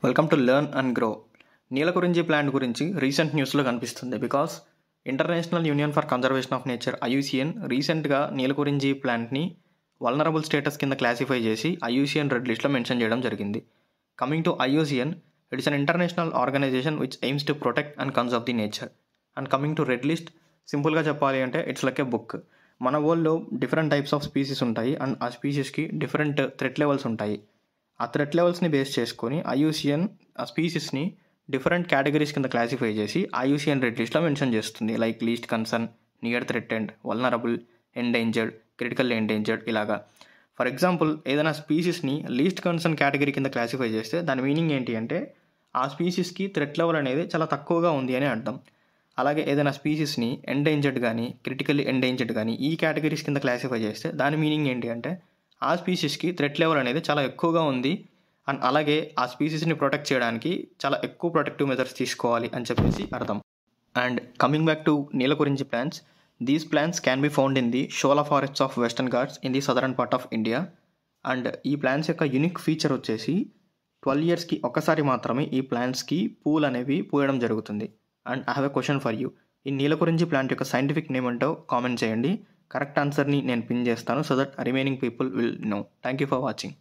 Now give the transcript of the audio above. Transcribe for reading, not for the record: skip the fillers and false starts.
Welcome to learn and grow. Neelakurinji plant గురించి recent న్యూస్లో కనిపిస్తుంది. Because international union for conservation of nature IUCN రీసెంట్గా నీలకురించి ప్లాంట్ని వల్నరబుల్ స్టేటస్ కింద క్లాసిఫై చేసి IUCN రెడ్ లిస్ట్లో మెన్షన్ చేయడం జరిగింది. Coming to IUCN, it's an international organisation which aims to protect and conserve the nature. And coming to red list, సింపుల్గా చెప్పాలి అంటే ఇట్స్ లైక్ ఏ బుక్. మన వరల్డ్లో డిఫరెంట్ టైప్స్ ఆఫ్ స్పీసీస్ ఉంటాయి and ఆ స్పీసీస్కి డిఫరెంట్ థ్రెట్ లెవెల్స్ ఉంటాయి. ఆ threat లెవెల్స్ని బేస్ చేసుకొని IUCN ఆ స్పీసీస్ని డిఫరెంట్ కేటగిరీస్ కింద క్లాసిఫై చేసి IUCN రెడ్ లిస్ట్లో మెన్షన్ చేస్తుంది. Like least concern, near threatened, vulnerable, endangered, critical endangered ఇలాగా. ఫర్ ఎగ్జాంపుల్, ఏదైనా స్పీసీస్ని లీస్ట్ కన్సర్న్ కేటగిరీ కింద క్లాసిఫై చేస్తే దాని మీనింగ్ ఏంటి అంటే ఆ స్పీసీస్కి థ్రెట్ లెవెల్ అనేది చాలా తక్కువగా ఉంది అని అర్థం. అలాగే ఏదైనా స్పీసీస్ని ఎండేంజర్డ్ కానీ, క్రిటికల్లీ ఎండేంజర్డ్ కానీ ఈ కేటగిరీస్ కింద క్లాసిఫై చేస్తే దాని మీనింగ్ ఏంటి అంటే ఆ స్పీసీస్కి థ్రెట్ లెవెల్ అనేది చాలా ఎక్కువగా ఉంది అండ్ అలాగే ఆ స్పీసీస్ని ప్రొటెక్ట్ చేయడానికి చాలా ఎక్కువ ప్రొటెక్టివ్ మెజర్స్ తీసుకోవాలి అని చెప్పేసి అర్థం. And coming back to Neelakurinji plants, these plants can be found in the shola forests of western Ghats in the southern part of India. And ఈ ప్లాంట్స్ యొక్క యూనిక్ ఫీచర్ వచ్చేసి 12 yearsకి ఒకసారి మాత్రమే ఈ ప్లాంట్స్కి పూలు అనేవి పూయడం జరుగుతుంది. And I have a question for you. ఈ నీలకురించి ప్లాంట్ యొక్క సైంటిఫిక్ నేమ్ ఏంటో కామెంట్ చేయండి. కరెక్ట్ ఆన్సర్ని నేను పిన్ చేస్తాను so that remaining people will know. Thank you for watching.